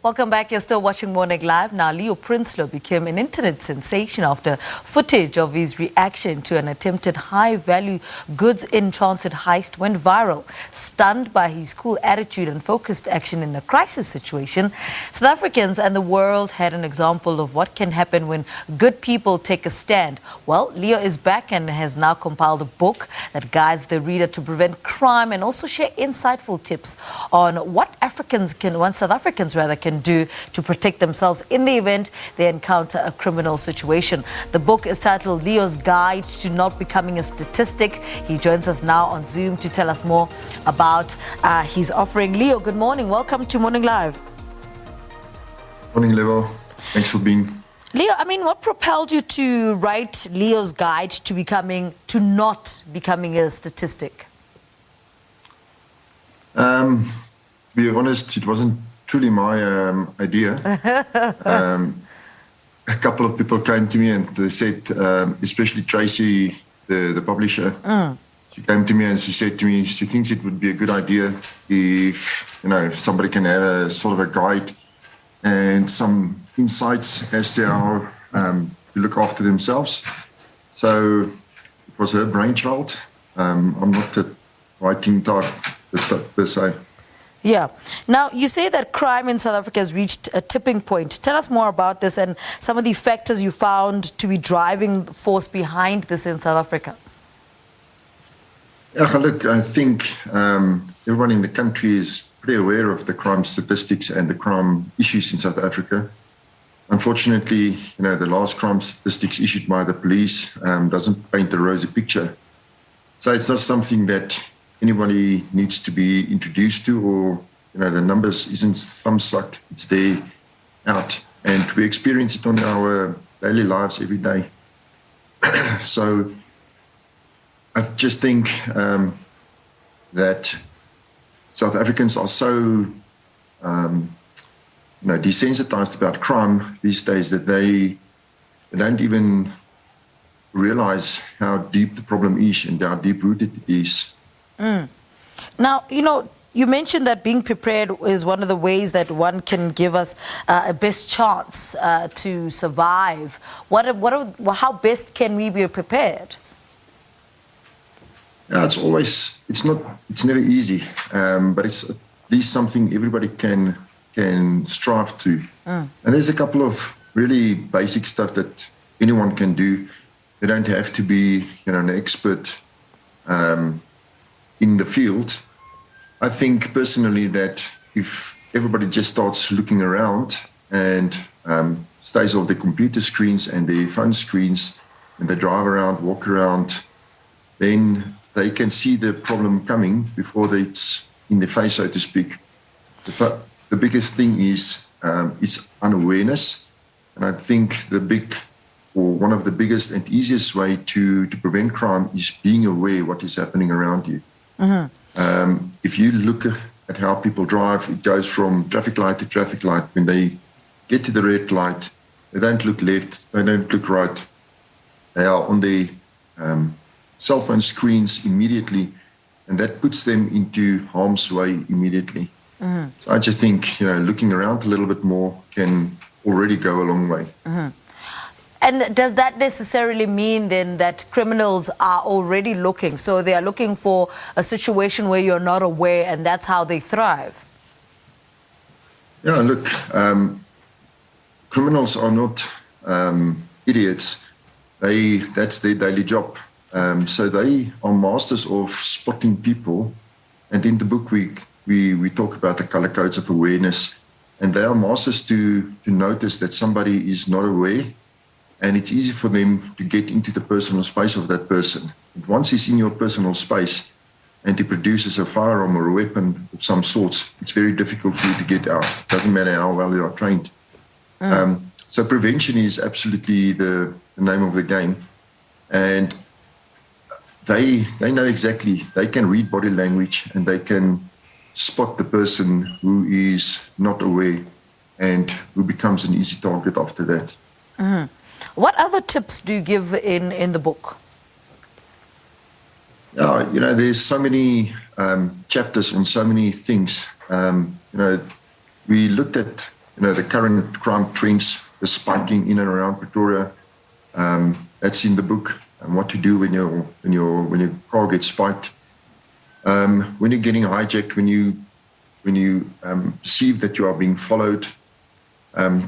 Welcome back. You're still watching Morning Live. Now, Leo Prinsloo became an internet sensation after footage of his reaction to an attempted high-value goods in transit heist went viral. Stunned by his cool attitude and focused action in a crisis situation, South Africans and the world had an example of what can happen when good people take a stand. Well, Leo is back and has now compiled a book that guides the reader to prevent crime and also share insightful tips on what South Africans can do to protect themselves in the event they encounter a criminal situation. The book is titled Leo's Guide to Not Becoming a Statistic. He joins us now on Zoom to tell us more about his offering. Leo, good morning. Welcome to Morning Live. Morning, Leo. Thanks for being. Leo, what propelled you to write Leo's Guide to not becoming a statistic? To be honest, it wasn't truly my idea. A couple of people came to me and they said, especially Tracy, the publisher, she came to me and she said to me she thinks it would be a good idea if somebody can have a sort of a guide and some insights as to how to look after themselves. So it was her brainchild. I'm not the writing type per se. Yeah. Now, you say that crime in South Africa has reached a tipping point. Tell us more about this and some of the factors you found to be driving force behind this in South Africa. Yeah, look, I think everyone in the country is pretty aware of the crime statistics and the crime issues in South Africa. Unfortunately, the last crime statistics issued by the police doesn't paint a rosy picture. So it's not something that anybody needs to be introduced to, or the numbers isn't thumbsucked, it's there out, and we experience it on our daily lives every day. So I just think that South Africans are so desensitized about crime these days that they don't even realize how deep the problem is and how deep-rooted it is. Now, you mentioned that being prepared is one of the ways that one can give us a best chance to survive. How best can we be prepared? Yeah, it's never easy, but it's at least something everybody can strive to. And there's a couple of really basic stuff that anyone can do. They don't have to be, an expert in the field. I think personally that if everybody just starts looking around and stays off their computer screens and their phone screens and they drive around, walk around, then they can see the problem coming before it's in their face, so to speak. The biggest thing is it's unawareness. And I think one of the biggest and easiest way to prevent crime is being aware what is happening around you. If you look at how people drive, it goes from traffic light to traffic light. When they get to the red light, they don't look left, they don't look right. They are on their cell phone screens immediately, and that puts them into harm's way immediately. So I just think, looking around a little bit more can already go a long way. And does that necessarily mean then that criminals are already looking? So they are looking for a situation where you're not aware, and that's how they thrive? Yeah, look, criminals are not idiots. That's their daily job. So they are masters of spotting people. And in the book, we talk about the color codes of awareness. And they are masters to notice that somebody is not aware. And it's easy for them to get into the personal space of that person. And once he's in your personal space and he produces a firearm or a weapon of some sorts, it's very difficult for you to get out. It doesn't matter how well you are trained. So prevention is absolutely the name of the game. And they know exactly, they can read body language and they can spot the person who is not aware and who becomes an easy target after that. What other tips do you give in the book? There's so many chapters on so many things. We looked at the current crime trends, the spiking in and around Pretoria. That's in the book. And what to do when your car gets spiked, when you're getting hijacked, when you perceive that you are being followed.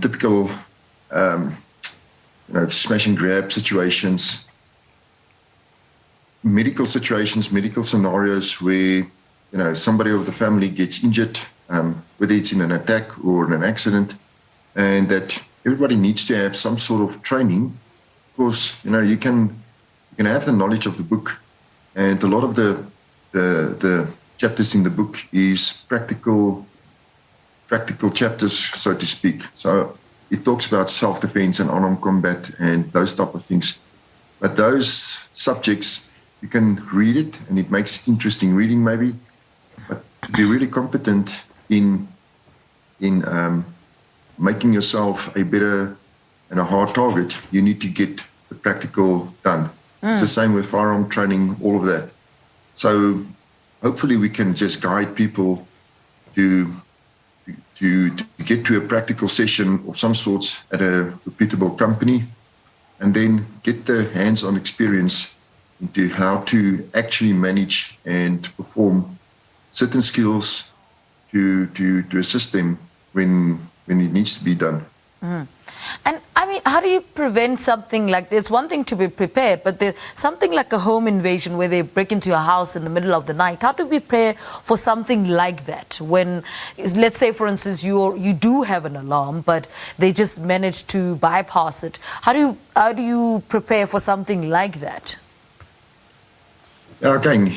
Typical, smash and grab situations, medical situations, medical scenarios where somebody of the family gets injured, whether it's in an attack or in an accident, and that everybody needs to have some sort of training. Of course, you can have the knowledge of the book, and a lot of the chapters in the book is practical chapters, so to speak. So it talks about self-defense and unarmed combat and those type of things. But those subjects, you can read it, and it makes interesting reading maybe. But to be really competent in making yourself a better and a hard target, you need to get the practical done. It's the same with firearm training, all of that. So hopefully we can just guide people to get to a practical session of some sorts at a reputable company, and then get the hands-on experience into how to actually manage and perform certain skills to assist them when it needs to be done. And I mean, how do you prevent something like this? It's one thing to be prepared, but there's something like a home invasion where they break into your house in the middle of the night. How do we prepare for something like that? When, let's say, for instance, you do have an alarm, but they just manage to bypass it. How do you prepare for something like that? Again,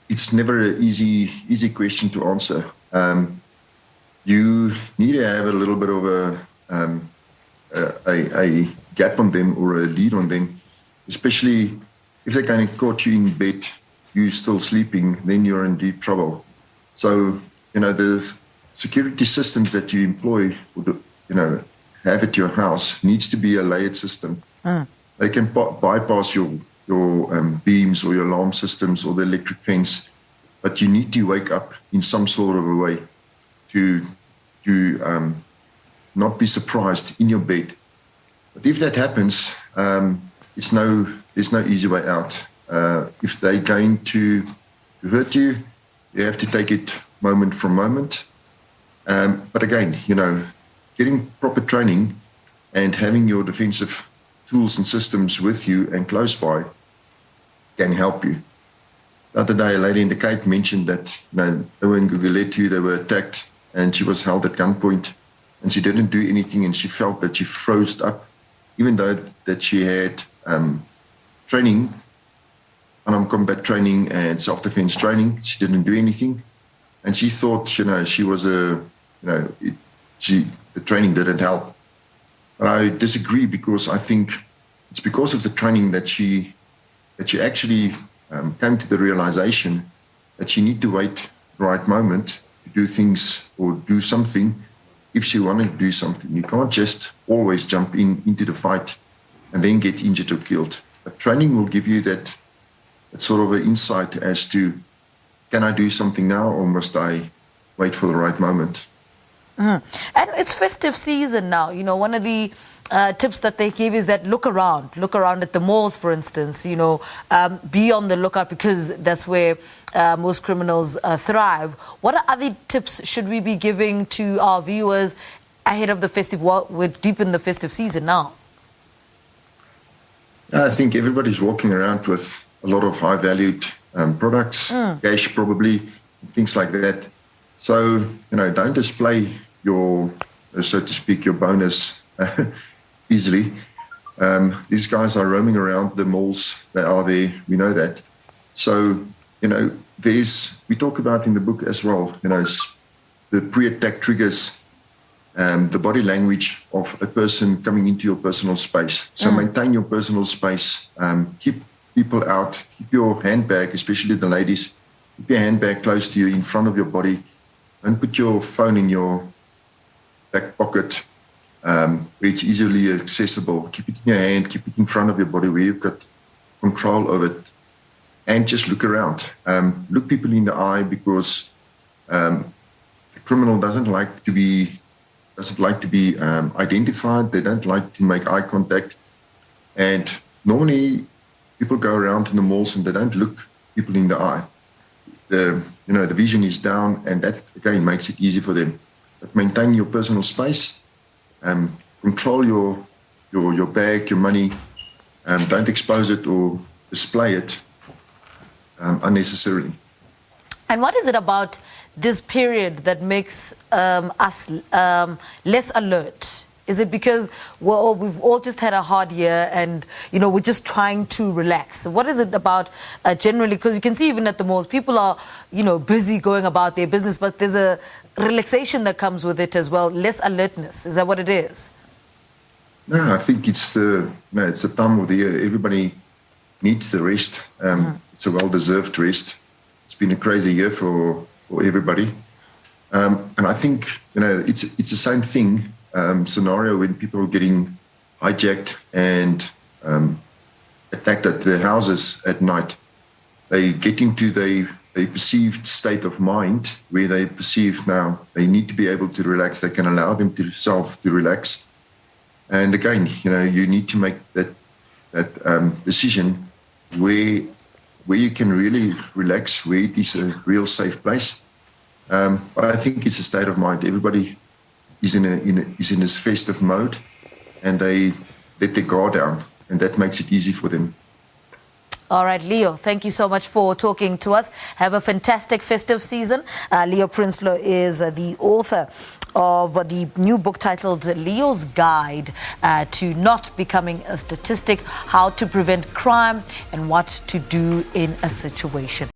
it's never an easy question to answer. You need to have a little bit of a gap on them or a lead on them, especially if they kind of caught you in bed, you still sleeping, then you're in deep trouble. So, the security systems that you employ, have at your house needs to be a layered system. They can bypass your beams or your alarm systems or the electric fence, but you need to wake up in some sort of a way to not be surprised in your bed. But if that happens, there's no easy way out. If they're going to hurt you, you have to take it moment from moment. But again, getting proper training and having your defensive tools and systems with you and close by can help you. The other day, a lady in the Cape mentioned that they were in Guguletu, they were attacked, and she was held at gunpoint, and she didn't do anything, and she felt that she froze up, even though that she had training, unarmed combat training and self-defense training. She didn't do anything, and she thought, she was the training didn't help. But I disagree, because I think it's because of the training that she actually came to the realization that she need to wait the right moment to do things or do something if she wanted to do something. You can't just always jump into the fight and then get injured or killed. But training will give you that sort of an insight as to, can I do something now, or must I wait for the right moment? And it's festive season now. One of the tips that they give is that look around at the malls, for instance. Be on the lookout, because that's where most criminals thrive. What other tips should we be giving to our viewers ahead of the festive? We're deep in the festive season now. I think everybody's walking around with a lot of high-valued products, cash probably, things like that. So, don't display your, so to speak, your bonus easily. These guys are roaming around the malls. They are there. We know that. So, we talk about in the book as well, the pre-attack triggers, the body language of a person coming into your personal space. So maintain your personal space. Keep people out. Keep your handbag, especially the ladies, keep your handbag close to you, in front of your body. And put your phone in your back pocket, where it's easily accessible. Keep it in your hand, keep it in front of your body where you've got control of it. And just look around. Look people in the eye, because the criminal doesn't like to be doesn't like to be identified. They don't like to make eye contact. And normally people go around in the malls and they don't look people in the eye. The vision is down, and that again makes it easy for them. But maintain your personal space, control your bag, your money, don't expose it or display it unnecessarily. And what is it about this period that makes us less alert? Is it because we've all just had a hard year and, we're just trying to relax? What is it about generally? Because you can see even at the malls, people are, busy going about their business, but there's a relaxation that comes with it as well, less alertness. Is that what it is? No, I think it's the time of the year. Everybody needs the rest. It's a well-deserved rest. It's been a crazy year for everybody. And I think, it's the same thing. Scenario when people are getting hijacked and attacked at their houses at night. They get into a perceived state of mind where they perceive now they need to be able to relax. They can allow themselves to relax. And again, you need to make that decision where you can really relax, where it is a real safe place. But I think it's a state of mind. Everybody is in this festive mode, and they let their guard down, and that makes it easy for them. All right, Leo, thank you so much for talking to us. Have a fantastic festive season. Leo Prinsloo is the author of the new book titled Leo's Guide to Not Becoming a Statistic, How to Prevent Crime and What to Do in a Situation.